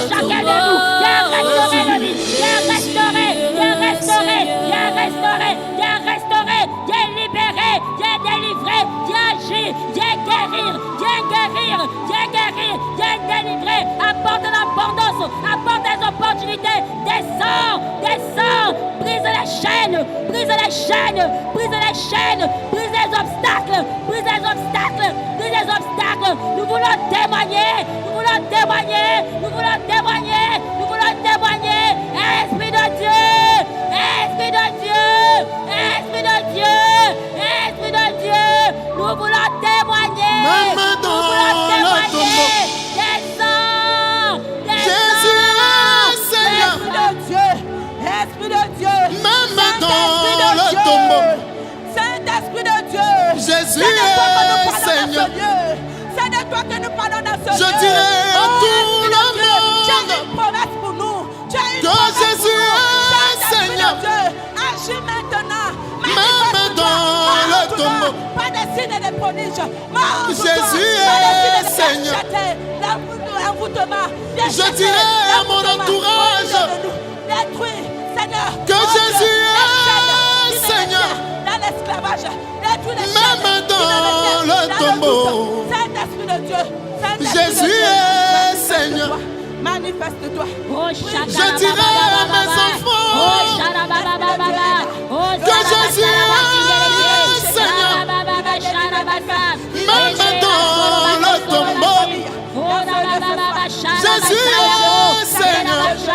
chacun de nous, viens restaurer nos vies, viens restaurer, viens restaurer, viens restaurer, viens restaurer, viens libérer, viens délivrer, viens agir, viens guérir, viens guérir, viens guérir, viens délivrer, apporte de l'abondance, apporte des opportunités, descends, descends, brise les chaînes, brise les chaînes, brise les chaînes, brise les obstacles, brise les obstacles, brise les obstacles, nous voulons témoigner, nous voulons témoigner, nous voulons témoigner, nous voulons témoigner. Esprit de Dieu, Esprit de Dieu, Esprit de Dieu, Esprit de Dieu, nous voulons témoigner. Même Nous dans voulons le témoigner. Descends, Jésus est Seigneur. Esprit de Dieu, Esprit de Dieu, Même dans Saint-Esprit de le Dieu, tombeau, Saint-Esprit de Dieu, Jésus c'est de toi que nous est parlons Seigneur. dans ce lieu. C'est de toi que nous parlons dans ce lieu. Je dirais à Oh, tout Esprit le de Dieu, tu as monde une promesse pour nous. Tu as une que promesse pour Jésus nous. est Saint-Esprit Seigneur. de Dieu, agis maintenant. Même dans le tombeau, pas de signes de prodiges. Jésus est Seigneur. Je dirais à mon entourage détruis, Seigneur, que Jésus est Seigneur. dans l'esclavage, détruis les Même chaînes dans qui le nous retiennent, tombeau. Saint-Esprit de Dieu, Saint-Esprit Jésus de Dieu, est Seigneur. manifeste-toi. Je dirais à mes enfants que Jésus est Seigneur. Même dans le tombeau, Jésus est Seigneur. Même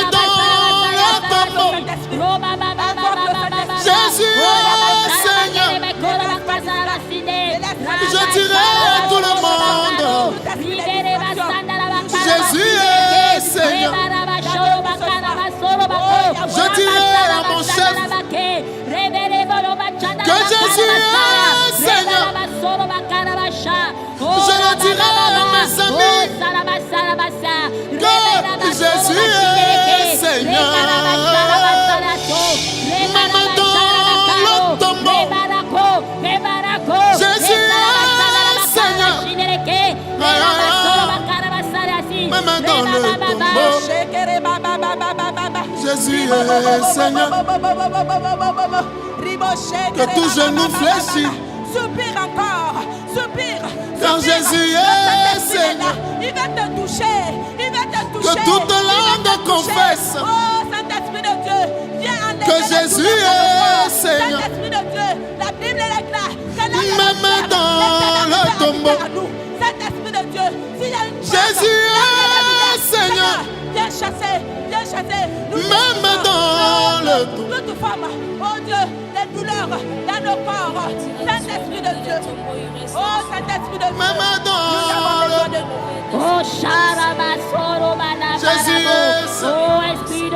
dans le tombeau, Jésus est Seigneur. Je dirais à tout le monde, Jésus est Seigneur. Je dirais à mon chef que Jésus est Seigneur. Je le dirai à mes amis que Jésus est Seigneur. Même dans le tombeau, Jésus est Seigneur. Même dans le tombeau, Jésus est Seigneur. Que tout genou fléchit. Soupire encore, soupire. Quand Jésus est Seigneur. Il va te toucher, il va te toucher. Que toute langue confesse. Oh, Saint-Esprit de Dieu, viens enlever que Jésus est Seigneur. Saint-Esprit de Dieu, la Bible est claire. Même dans le tombeau. Saint-Esprit de Dieu, s'il y a une Jésus est Seigneur. Viens chasser, viens chasser. Nous Même détruisons dans le dos. toute forme, oh Dieu, les douleurs dans nos corps. Saint-Esprit de Dieu. Oh Saint-Esprit de Dieu. Même Nous avons dans besoin le de nous. Oh, Sharabasoro Jésus est Oh, Esprit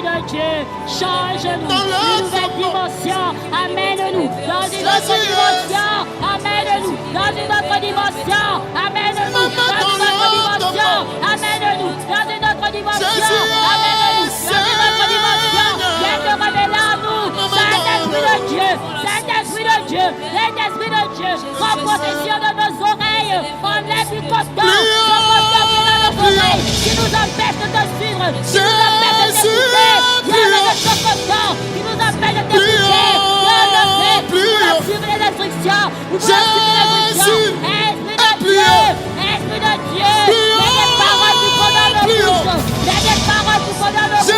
de Dieu, change-nous Dans le une nouvelle dimension. Amène-nous dans une autre Jésus est dimension. Amène-nous dans une autre dimension. Amène-nous dans une autre dimension. Amène-nous dans une autre dimension. Jésus est Amène-nous dans une autre dimension. Viens te révéler à nous. Saint-Esprit de Dieu, Saint-Esprit de Dieu, Saint-Esprit de Dieu, prends possession de nos oreilles. Enlève du coton, le coton qui est dans nos oreilles, qui nous empêche de te suivre, qui nous empêche de t'écouter. Viens avec ce coton qui nous empêche de t'écouter. Viens nous voulons suivre les instructions. Nous voulons suivre les instructions. Esprit de Dieu, mets des paroles qui font dans nos bouches. Mets des paroles qui font dans nos bouches.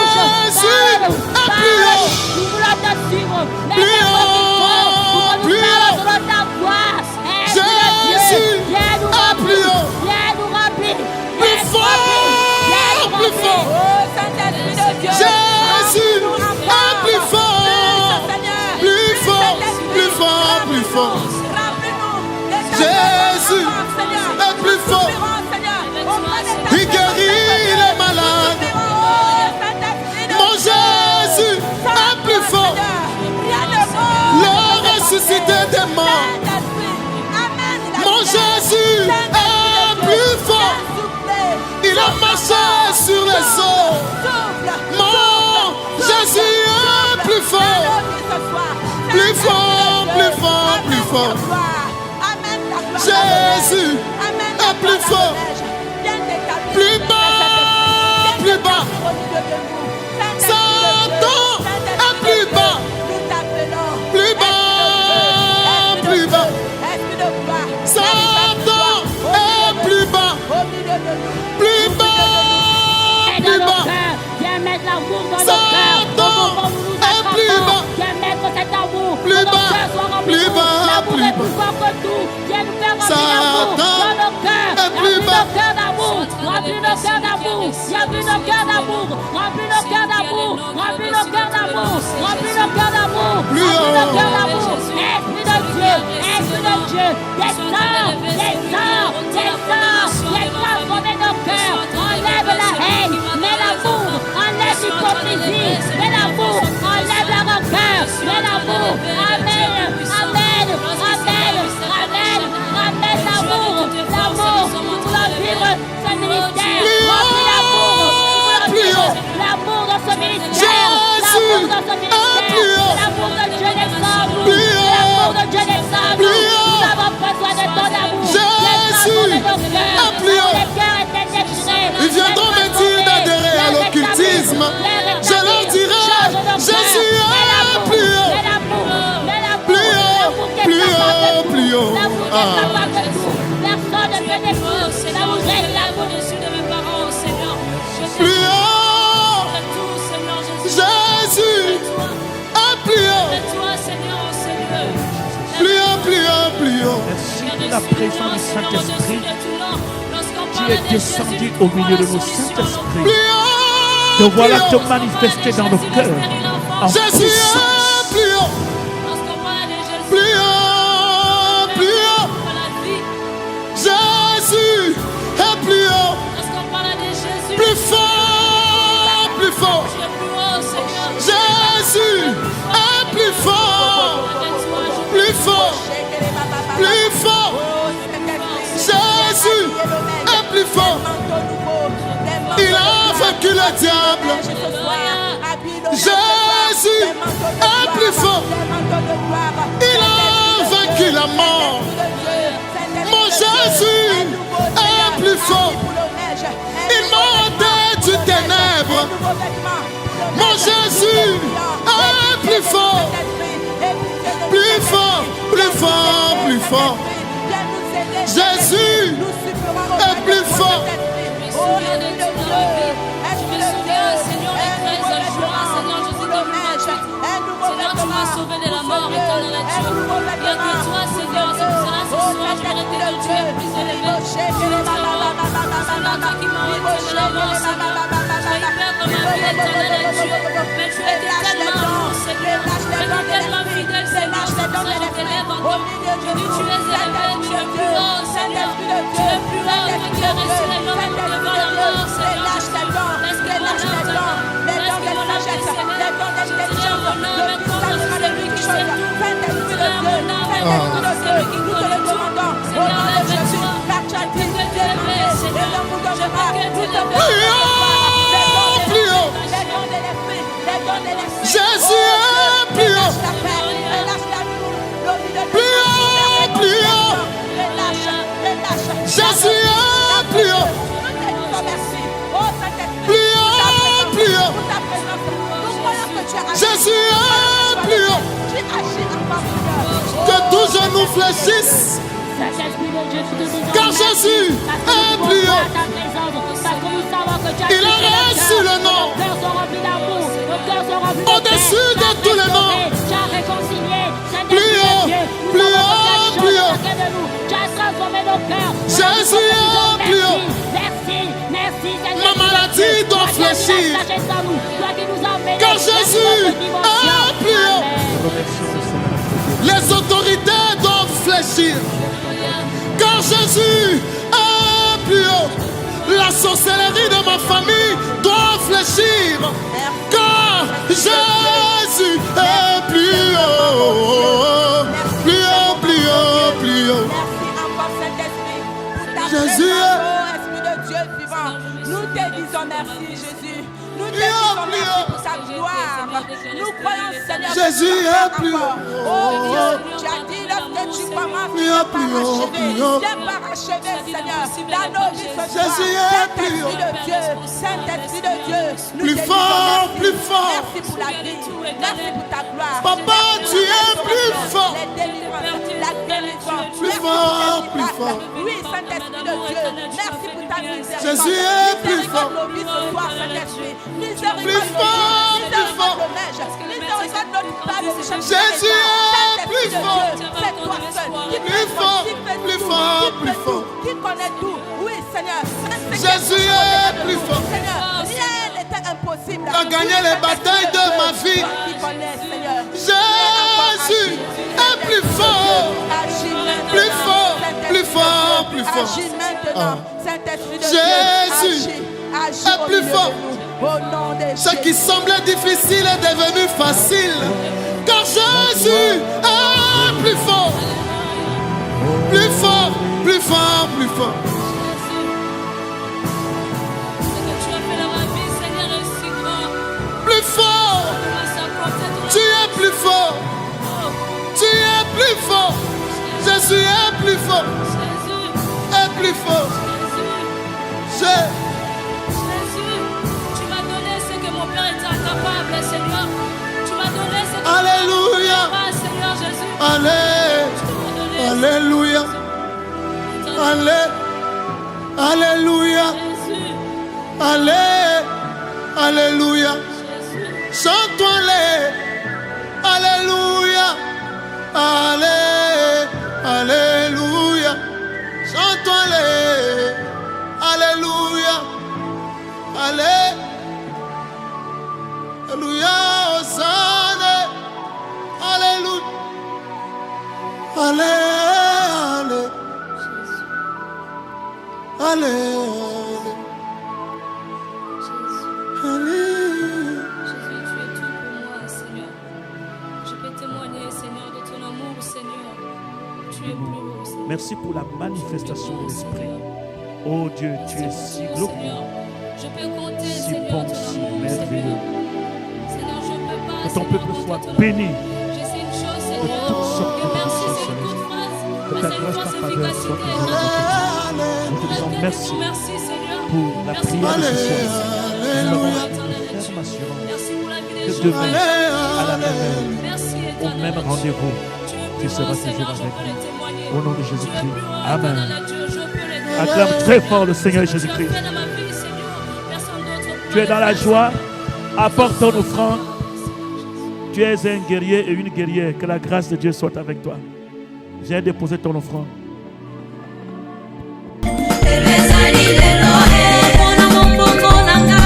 Parle-nous. Nous voulons te suivre. Mets des mots qui font pour que nous parlons selon ta voix. Esprit de Dieu, viens nous remplir. Viens nous remplir. Viens nous remplir. plus fort. Oh Saint-Esprit de Dieu. Jésus est plus fort. Plus fort, plus fort, plus fort. Jésus est plus fort. Il guérit les malades. Mon Jésus est plus fort. Le ressuscité des morts. Mon Jésus est plus fort. Il a marché sur les eaux. Mon Jésus est plus fort. Plus fort, plus fort, plus fort. Jésus est plus fort. Plus bas, plus bas. Satan est plus bas. Plus bas, plus bas. Satan est plus bas. Plus bas, plus bas. Viens mettre l'amour dans nos cœurs. Satan est plus bas. Viens mettre cet amour. Plus Que nos bas, cœurs soient remplis plus d'amour. bas, L'amour plus est plus fort que tout. Viens nous faire remplir Satan l'amour dans nos cœurs. est plus Remplis bas. nos cœurs d'amour. Remplis nos cœurs d'amour. Remplis nos cœurs d'amour. Remplis nos cœurs d'amour. Remplis nos cœurs d'amour. Remplis nos cœurs d'amour. Plus Remplis nos haut. cœurs d'amour. Esprit de Dieu. Esprit de Dieu. Descends. Descends. Descends. Viens transformer nos cœurs. Enlève la haine. Mets l'amour. Enlève l'hypocrisie. Mets l'amour. Enlève la rancœur. Mets l'amour. Amen. Amen. Amen. Amen. Ramène l'amour. L'amour. Nous voulons vivre ce ministère. Remplis l'amour. Nous voulons vivre l'amour dans ce ministère. L'amour dans ce ministère. L'amour de Dieu descend en nous. L'amour de Dieu descend en nous. Nous avons besoin de ton amour. Jésus est plus haut. Les cœurs étaient déchirés. Ils viendront me dire d'adhérer à l'occultisme. Je leur dirai, Jésus est plus haut. Plus haut, plus haut, plus haut. Personne ne peut découvrir l'amour règle Au-dessus de mes parents, Seigneur. Je Plus haut. tout, Seigneur Jésus. Jésus est plus haut. Toi, Seigneur, Seigneur. Plus haut, plus haut, plus haut. Merci pour la présence du Saint-Esprit qui est descendu au milieu de nous. Saint-Esprit, Plus haut. te voilà plus te haut. manifester dans nos cœurs en Jésus puissance. est plus haut. Plus haut, plus haut. Jésus est plus haut. Plus fort, plus fort. Jésus est plus fort. Plus fort, plus fort. Jésus est plus fort. Il a vaincu le diable. Jésus est plus fort. Il a vaincu la mort. Mon Jésus est plus fort. Il m'a ôté du ténèbre. Mon Jésus est plus fort. Plus fort, plus fort, plus fort. Jésus est plus fort. Seigneur, tu m'as sauvé de la mort, éternel Dieu. Il n'y a que toi, Seigneur. C'est pour cela ce soir, je vais rester de Dieu plus élevé. Tu es la mort. C'est toi qui m'as ôté de la mort, Seigneur. hyper comme ma vie éternelle est Dieu. Mais tu es tellement bon, Seigneur. Tu es tellement fidèle, Seigneur. C'est pour ça que je t'élève encore. Je dis, tu es élevé, tu es plus haut, Seigneur. Tu es plus haut, toi qui as reçu les noms même devant la mort, Seigneur. Laisse-moi maintenant. Laisse-moi mon âme, Seigneur. Je dirai mon nom, maintenant, c'est celui qui sait tout. Je dirai mon nom, maintenant, c'est celui qui connaît tout. Seigneur, lève-toi. Je peux que tu l'aimes, Seigneur. Je peux que tu l'aimes. Prions. Jésus est plus haut. Prions. Jésus est plus haut. Prions. Jésus est plus haut. Que tous genou fléchissent. Car Jésus est plus haut. Il a reçu le nom au-dessus de tous les noms. Plus haut, plus haut, plus haut. Jésus est plus haut. Ma maladie doit fléchir. Car Jésus est plus haut. Les autorités doivent fléchir. Car Jésus est plus haut. La sorcellerie de ma famille doit fléchir. Car Jésus est plus haut. Plus haut, plus haut, plus haut. Jésus Esprit de Dieu vivant, nous te disons merci, Jésus. Nous te disons merci pour sa gloire. Nous croyons, Seigneur, Jésus est plus haut. Oh Dieu, tu as dit lorsque tu commences, tu n'es pas parachevé, Seigneur. Dans nos vies, Jésus est plus haut. Saint-Esprit de Dieu, nous Plus te disons fort, merci. plus fort. Merci pour la vie, merci pour ta gloire. Papa, tu es plus fort. Les délivrances, la guérison. Plus Merci fort, pour plus tes fort. miracles. Oui, Saint-Esprit de Dieu, merci pour ta miséricorde. Jésus est plus fort. Nos vies ce soir, Saint-Esprit. Miséricorde Plus fort, plus fort. Miséricorde notre Père de chaque Jésus est plus fort. C'est toi seul qui Plus fais tout, fort, qui fais plus tout, fort, qui plus fait fort. tout, qui connaît tout. Oui, Seigneur. Jésus est plus fort. Seigneur, rien n'était impossible. Tu as gagné les batailles de ma vie. Toi qui connais, Seigneur. Jésus est plus fort. Agis maintenant. Plus fort, Saint-Esprit plus fort, de plus Dieu. fort. Agis maintenant. Saint-Esprit de Jésus Dieu. Agis est au plus milieu fort. de nous. Au nom de Ce qui Jésus. semblait difficile est devenu facile. Car Jésus est plus fort. Plus fort, plus fort, plus fort. Ce que tu as fait dans ma vie, Seigneur, est si grand. Plus fort. Tu es plus fort. Tu es plus fort. Jésus est plus fort. Est plus fort. Jésus, tu m'as donné ce que mon Père était incapable, Seigneur. Tu m'as donné ce que Alléluia. mon Père était incapable, Seigneur Jésus. Alléluia. Alléluia. Jésus, Alléluia. Chante-toi-les. Alléluia. Alléluia. Chante-toi-les. Alléluia. Alléluia. Hosanna. Alléluia. Alléluia. Alléluia. Jésus, tu es tout pour moi, Seigneur. Je peux témoigner, Seigneur, de ton amour, Seigneur. Tu es plus haut, Seigneur. Merci pour la manifestation de l'Esprit. Oh Dieu, tu es si glorieux, Seigneur, je peux compter, si Seigneur, bon, ton si amour, merveilleux. Seigneur, je peux pas. Que ton Seigneur, peuple soit compter ton béni amour. Je sais une chose, de Seigneur, toutes sortes que de merci, choses, c'est une Seigneur. toute phrase, Que mais ta c'est une grâce, force ta faveur soit efficacité. toujours avec nous. Nous te disons merci Merci, Seigneur. pour la Merci prière de ce soir. Nous avons Alléluia. une ferme assurance Merci pour la vie que des demain, gens. à la même heure, Merci, au éternel même Dieu. rendez-vous, Tu es tu plus seras haut, toujours Seigneur, je avec peux le nous. témoigner. Au nom de Tu es Jésus-Christ. plus haut, Amen. éternel Dieu, je peux le témoigner. Acclame très fort le Seigneur Tu as Jésus-Christ. fait dans ma vie, Seigneur, personne d'autre Tu es dans la joie, apporte ton offrande. Tu es un guerrier et une guerrière. Que la grâce de Dieu soit avec toi. J'ai déposé ton offrande. Mon amour, mon amour,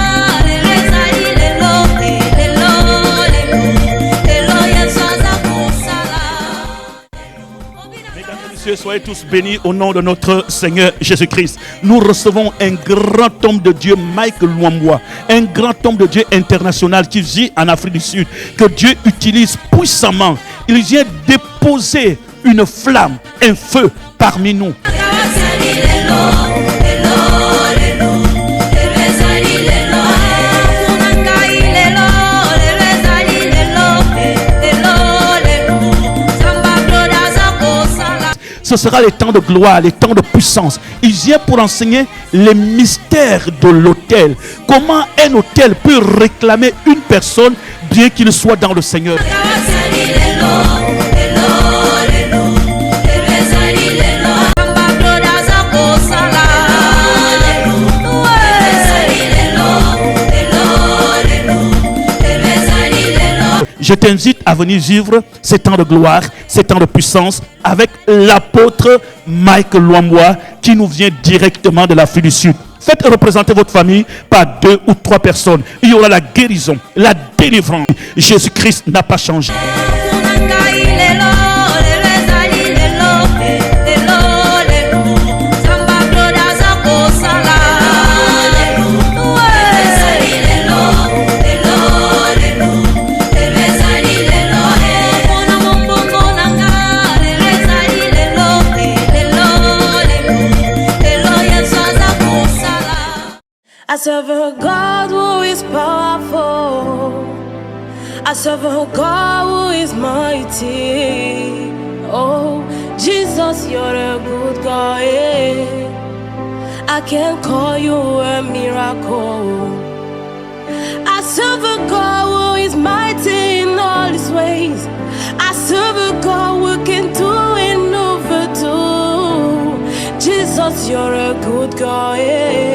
Soyez tous bénis au nom de notre Seigneur Jésus-Christ. Nous recevons un grand homme de Dieu, Mike Luambwa, un grand homme de Dieu international qui vit en Afrique du Sud, que Dieu utilise puissamment. Il vient déposer une flamme, un feu parmi nous. Ce sera les temps de gloire, les temps de puissance. Il vient pour enseigner les mystères de l'autel. Comment un autel peut réclamer une personne bien qu'il soit dans le Seigneur. Je t'invite à venir vivre ces temps de gloire, ces temps de puissance avec l'apôtre Mike Luambwa qui nous vient directement de l'Afrique du Sud. Faites représenter votre famille par 2 ou 3 personnes. Il y aura la guérison, la délivrance. Jésus-Christ n'a pas changé. I serve a God who is powerful. I serve a God who is mighty. Oh, Jesus, you're a good God. Yeah. I can call you a miracle. I serve a God who is mighty in all his ways. I serve a God who can do and overdo. Jesus, you're a good God. Yeah.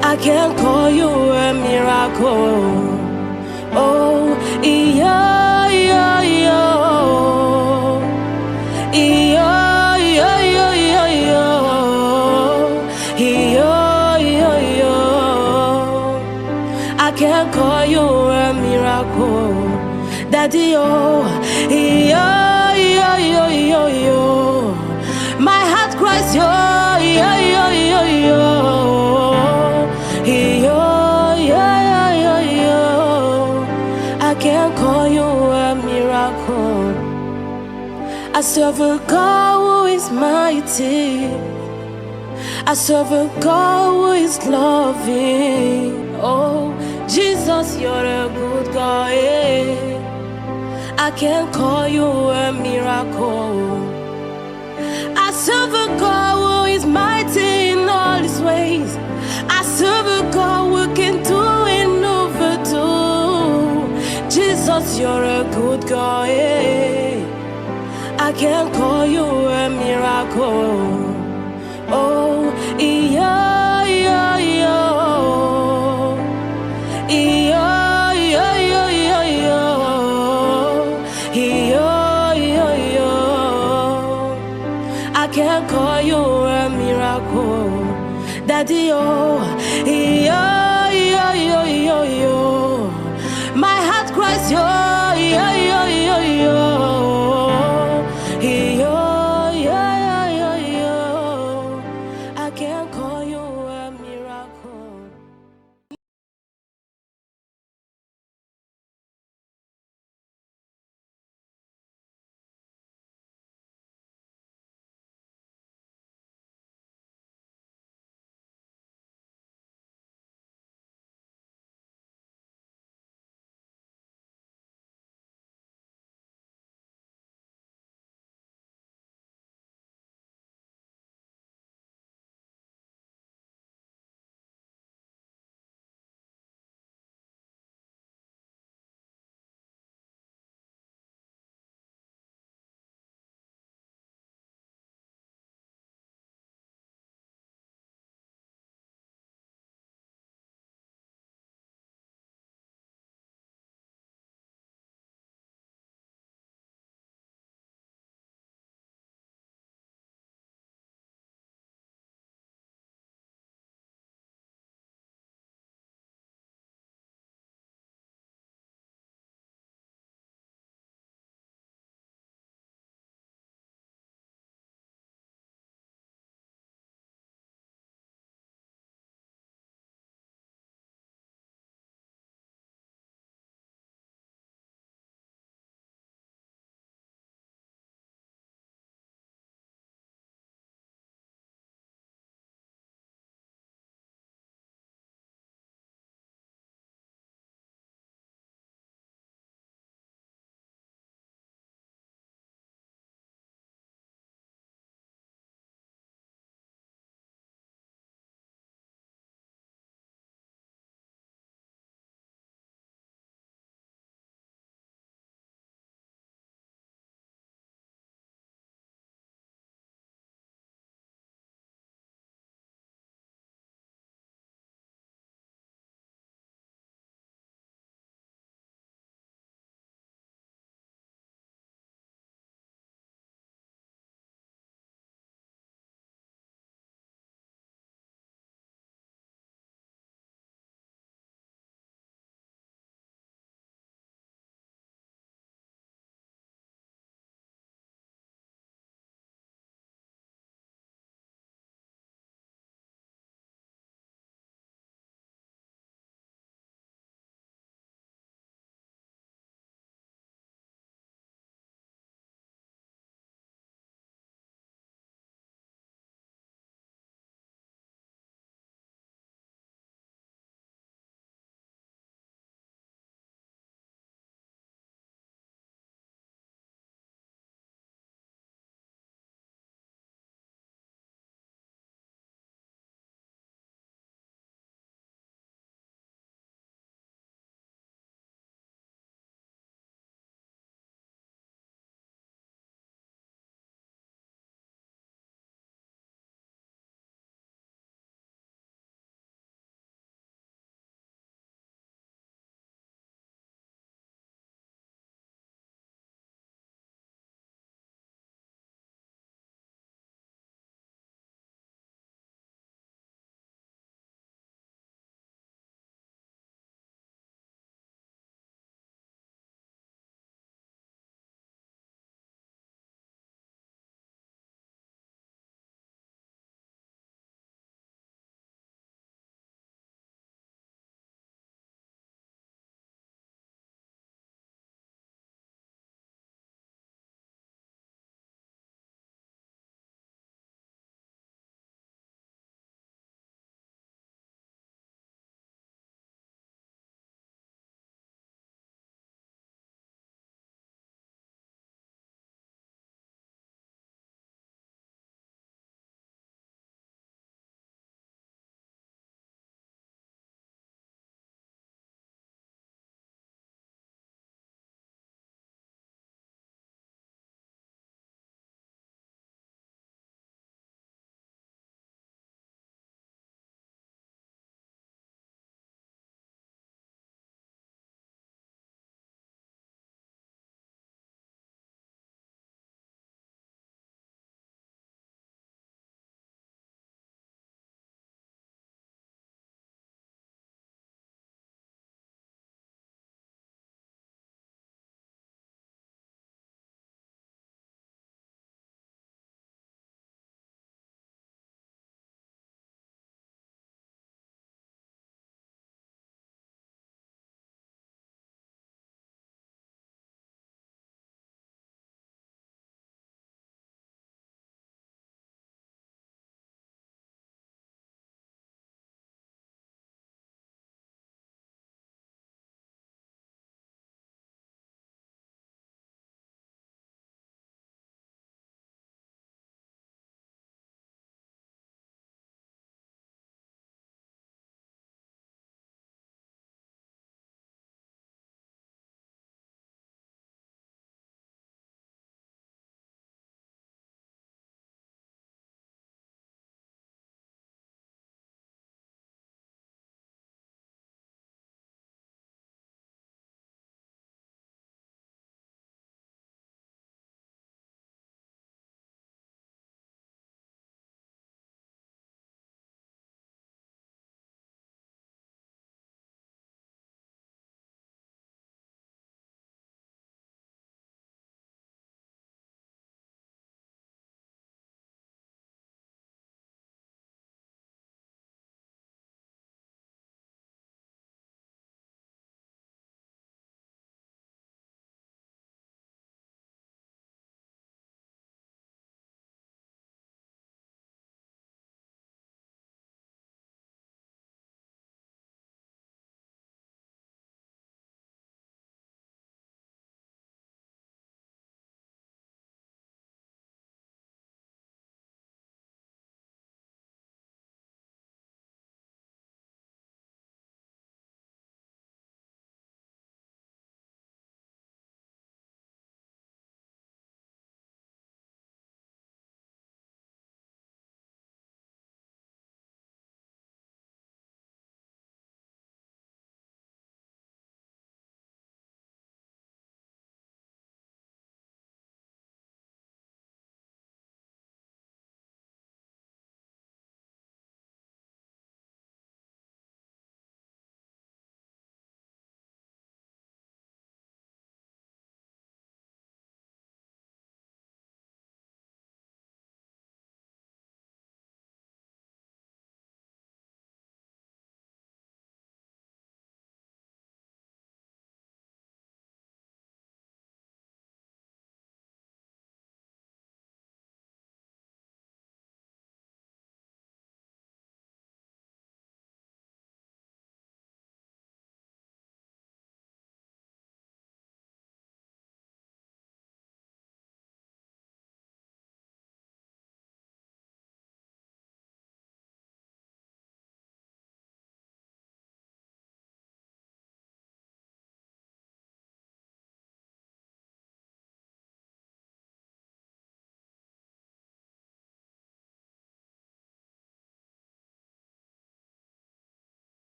I can call you a miracle. Oh, yeah, yeah, yeah. Yeah, yeah, yeah, yeah, yeah. Yeah, yeah, yeah. I can call you a miracle. Daddy, oh, yeah, yeah, yeah, yeah, yeah. My heart cries, yeah, yeah, yeah, yeah, yeah. I can call you a miracle. I serve a God who is mighty. I serve a God who is loving. Oh, Jesus, you're a good God. Yeah. I can call you a miracle. I serve a God who is mighty in all his ways. I serve a God who can do and overdo. Jesus, you're a good God. Yeah. I can call you a miracle. Oh, yeah, yeah, yeah. Yeah, yeah, yeah, yeah, yeah. Yeah, yeah, yeah. I can call you a miracle. Daddy, oh, yeah, yeah, yeah, yeah, yeah. My heart cries, yeah, yeah, yeah, yeah, yeah.